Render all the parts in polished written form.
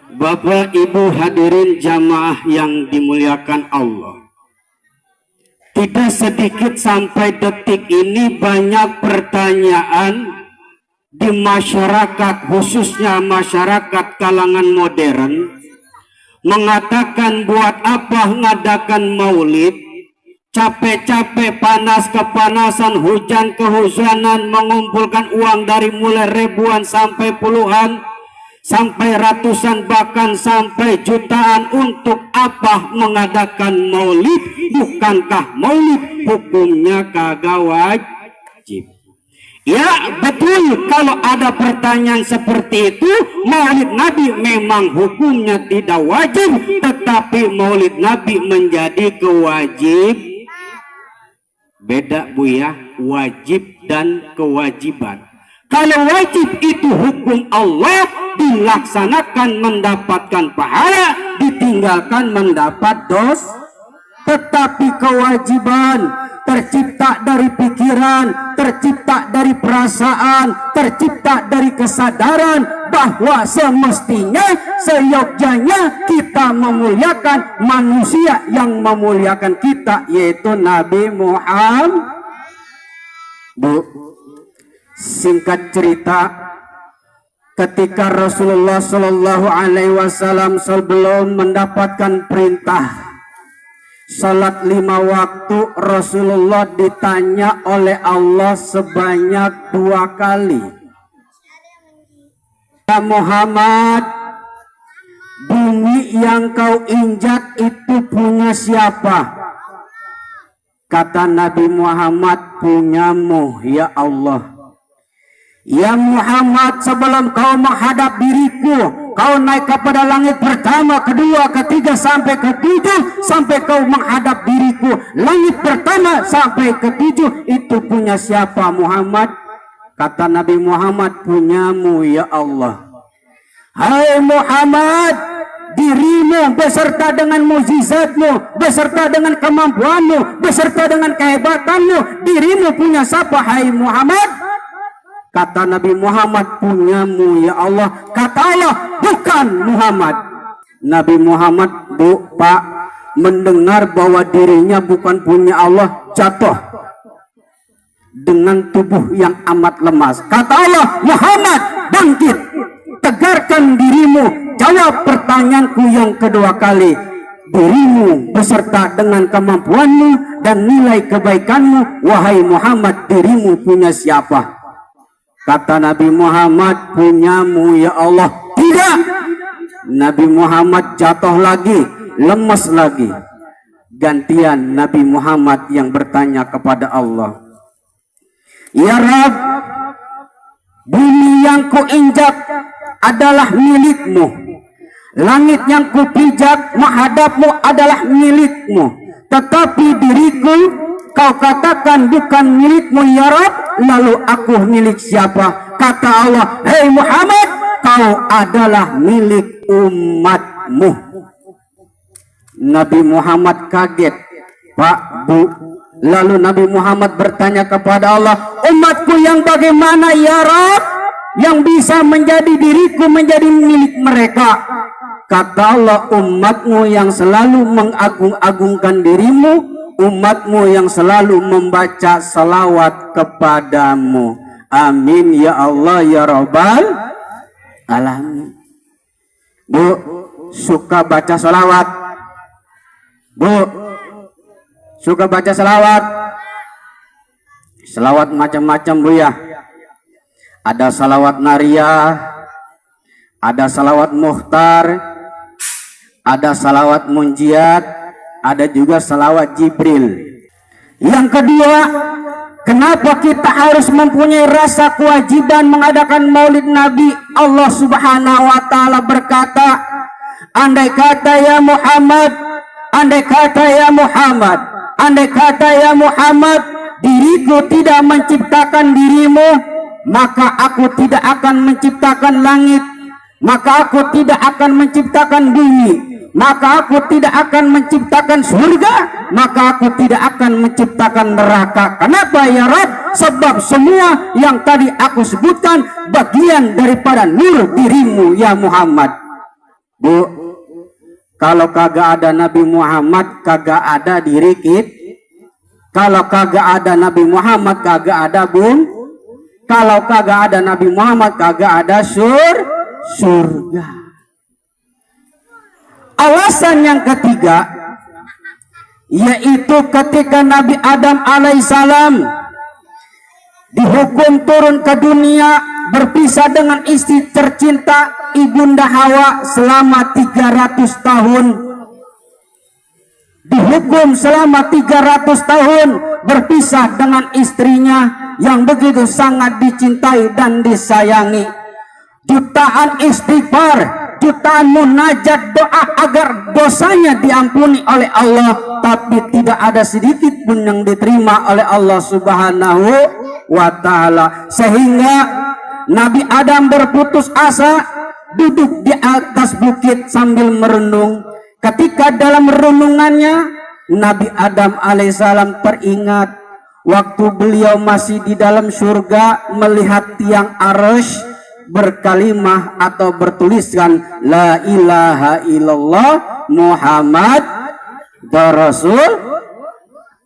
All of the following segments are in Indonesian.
Bapak Ibu hadirin jamaah yang dimuliakan Allah, tidak sedikit sampai detik ini banyak pertanyaan di masyarakat, khususnya masyarakat kalangan modern, mengatakan buat apa ngadakan maulid, capek-capek, panas kepanasan, hujan kehujanan, mengumpulkan uang dari mulai ribuan sampai puluhan, sampai ratusan, bahkan sampai jutaan. Untuk apa mengadakan maulid? Bukankah maulid hukumnya kagak wajib? Ya betul, kalau ada pertanyaan seperti itu, maulid Nabi memang hukumnya tidak wajib, tetapi maulid Nabi menjadi kewajib. Beda Bu ya, wajib dan kewajiban. Kalau wajib itu hukum Allah, dilaksanakan mendapatkan pahala, ditinggalkan mendapat dosa. Tetapi kewajiban tercipta dari pikiran, tercipta dari perasaan, tercipta dari kesadaran bahwa semestinya seyogyanya kita memuliakan manusia yang memuliakan kita, yaitu Nabi Muhammad. Bu, singkat cerita, ketika Rasulullah Shallallahu Alaihi Wasallam sebelum mendapatkan perintah salat 5 waktu, Rasulullah ditanya oleh Allah sebanyak 2 kali. Ya Muhammad, bumi yang kau injak itu punya siapa? Kata Nabi Muhammad, punyamu ya Allah. Ya Muhammad, sebelum kau menghadap diriku, kau naik kepada langit pertama, kedua, ketiga, sampai ketujuh, sampai kau menghadap diriku. Langit pertama sampai ketujuh itu punya siapa Muhammad? Kata Nabi Muhammad, punyamu ya Allah. Hai Muhammad, dirimu beserta dengan mukjizatmu, beserta dengan kemampuanmu, beserta dengan kehebatanmu, dirimu punya siapa hai Muhammad? Kata Nabi Muhammad, punyamu ya Allah. Kata Allah, bukan Muhammad. Nabi Muhammad, Bu, Pak, mendengar bahwa dirinya bukan punya Allah, jatuh dengan tubuh yang amat lemas. Kata Allah, Muhammad, bangkit, tegarkan dirimu, jawab pertanyaanku yang kedua kali. Dirimu beserta dengan kemampuanmu dan nilai kebaikanmu, wahai Muhammad, dirimu punya siapa? Kata Nabi Muhammad, punyamu ya Allah. Tidak. Nabi Muhammad jatuh lagi, lemas lagi. Gantian Nabi Muhammad yang bertanya kepada Allah, ya Rabb, bumi yang kuinjak adalah milikmu, langit yang kupijak menghadapmu adalah milikmu, tetapi diriku kau katakan bukan milikmu ya Rabb. Lalu aku milik siapa? Kata Allah, hei Muhammad, kau adalah milik umatmu. Nabi Muhammad kaget, Pak, Bu. Lalu Nabi Muhammad bertanya kepada Allah, umatku yang bagaimana ya Rabb, yang bisa menjadi diriku menjadi milik mereka? Kata Allah, umatmu yang selalu mengagung-agungkan dirimu, umatmu yang selalu membaca salawat kepadamu. Amin ya Allah ya Rabbal alamin. Bu, suka baca salawat? Bu, suka baca salawat? Salawat macam-macam Bu ya. Ada salawat nariyah, ada salawat muhtar, ada salawat munjiat, ada juga salawat Jibril. Yang kedua, kenapa kita harus mempunyai rasa kewajiban mengadakan maulid Nabi? Allah Subhanahu wa Ta'ala berkata, andai kata ya Muhammad, andai kata ya Muhammad, andai kata ya Muhammad, diriku tidak menciptakan dirimu, maka aku tidak akan menciptakan langit, maka aku tidak akan menciptakan bumi, maka aku tidak akan menciptakan surga, maka aku tidak akan menciptakan neraka. Kenapa ya Rabb? Sebab semua yang tadi aku sebutkan bagian daripada nur dirimu ya Muhammad. Bu, kalau kagak ada Nabi Muhammad kagak ada diri kita. Kalau kagak ada Nabi Muhammad kagak ada bum. Kalau kagak ada Nabi Muhammad kagak ada surga. Alasan yang ketiga yaitu ketika Nabi Adam alaihissalam dihukum turun ke dunia berpisah dengan istri tercinta Ibunda Hawa selama 300 tahun. Dihukum selama 300 tahun berpisah dengan istrinya yang begitu sangat dicintai dan disayangi. Jutaan istighfar, jutaan munajat doa agar dosanya diampuni oleh Allah, tapi tidak ada sedikit pun yang diterima oleh Allah Subhanahu wa ta'ala. Sehingga Nabi Adam berputus asa, duduk di atas bukit sambil merenung. Ketika dalam renungannya Nabi Adam alaihissalam teringat waktu beliau masih di dalam surga melihat tiang arsy berkalimah atau bertuliskan la ilaha illallah Muhammad Rasul.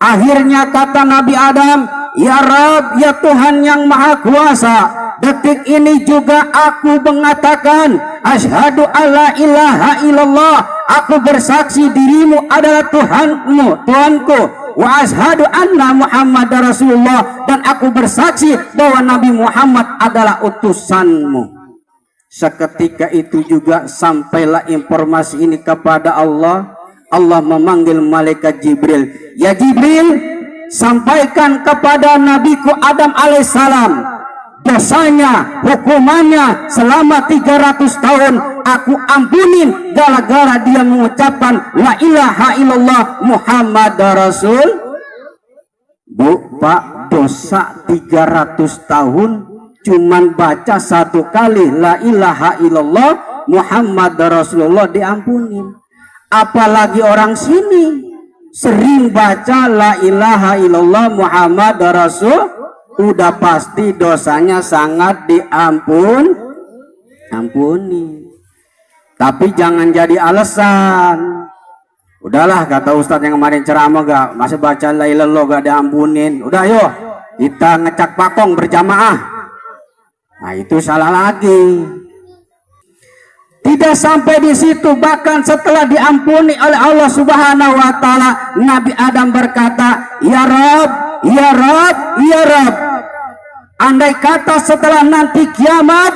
Akhirnya kata Nabi Adam, ya Rabb, ya Tuhan yang maha kuasa, detik ini juga aku mengatakan asyhadu alla ilaha illallah, aku bersaksi dirimu adalah Tuhanmu, Tuhanku, wa asyhadu anna Muhammad Rasulullah, dan aku bersaksi bahwa Nabi Muhammad adalah utusanmu. Seketika itu juga sampailah informasi ini kepada Allah. Allah memanggil malaikat Jibril, ya Jibril, sampaikan kepada Nabiku Adam alaihissalam dosanya, hukumannya selama 300 tahun aku ampunin gara-gara dia mengucapkan la ilaha illallah Muhammad Rasul. Bu, Pak, dosa 300 tahun cuman baca satu kali la ilaha illallah Muhammad Rasulullah diampunin. Apalagi orang sini sering baca la ilaha illallah Muhammad Rasul, udah pasti dosanya sangat ampuni. Tapi jangan jadi alasan. Udahlah, kata Ustadz yang kemarin ceramah, gak masih baca la ilaha illallah gak diampunin. Udah yuk kita ngecak pakong berjamaah. Nah itu salah lagi. Tidak sampai di situ, bahkan setelah diampuni oleh Allah Subhanahu wa taala, Nabi Adam berkata, "Ya Rabb, ya Rabb, ya Rabb. Andai kata setelah nanti kiamat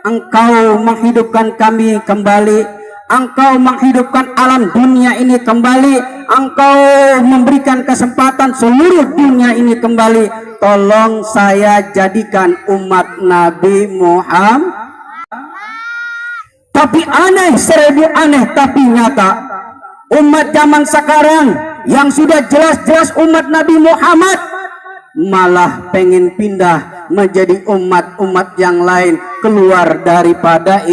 Engkau menghidupkan kami kembali, Engkau menghidupkan alam dunia ini kembali, Engkau memberikan kesempatan seluruh dunia ini kembali, tolong saya jadikan umat Nabi Muhammad." Tapi aneh, seribu aneh tapi nyata, umat zaman sekarang yang sudah jelas-jelas umat Nabi Muhammad malah pengen pindah menjadi umat-umat yang lain, keluar daripada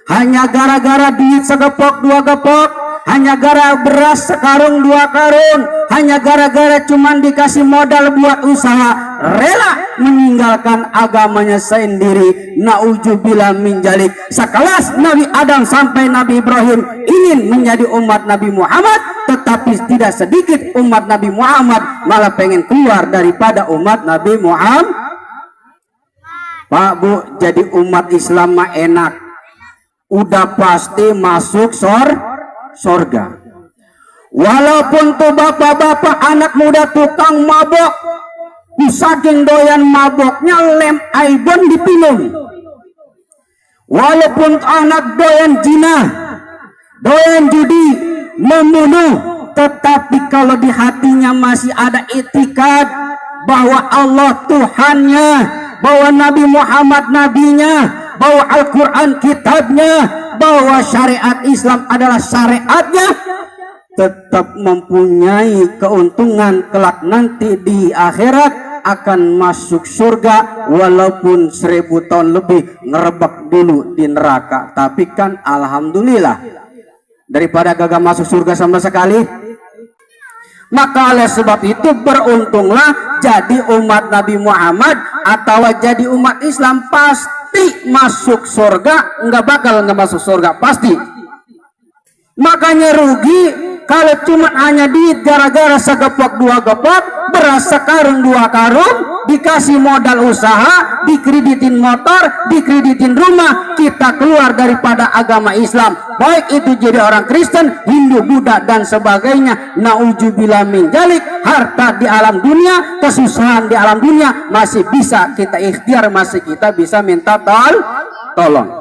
hanya gara-gara duit segepok dua gepok, hanya gara beras sekarung dua karung, hanya gara-gara cuman dikasih modal buat usaha, rela meninggalkan agamanya sendiri. Na'udzubillah min dzalik. Sekelas Nabi Adam sampai Nabi Ibrahim ingin menjadi umat Nabi Muhammad, tetapi tidak sedikit umat Nabi Muhammad malah pengen keluar daripada umat Nabi Muhammad. Pak Bu, jadi umat Islam mah enak, udah pasti masuk surga. Walaupun tuh bapak-bapak anak muda tukang mabok, saking doyan maboknya lem aibon dipinum. Walaupun anak doyan zina, doyan judi, membunuh, tetapi kalau di hatinya masih ada itikad bahwa Allah Tuhannya, bahwa Nabi Muhammad nabinya, bahwa Al-Quran kitabnya, bahwa syariat Islam adalah syariatnya, tetap mempunyai keuntungan kelak nanti di akhirat, akan masuk surga walaupun 1000 tahun lebih ngerebak dulu di neraka. Tapi kan alhamdulillah daripada gagal masuk surga sama sekali. Maka oleh sebab itu beruntunglah jadi umat Nabi Muhammad atau jadi umat Islam. pasti masuk surga, nggak bakal nggak masuk surga, pasti. Makanya rugi kalau cuma hanya duit gara-gara segepok dua gepok, beras sekarung dua karung, dikasih modal usaha, dikreditin motor, dikreditin rumah, kita keluar daripada agama Islam. Baik itu jadi orang Kristen, Hindu, Buddha dan sebagainya. Nauzubillah min dzalik. Harta di alam dunia, kesusahan di alam dunia masih bisa kita ikhtiar, masih kita bisa minta tolong.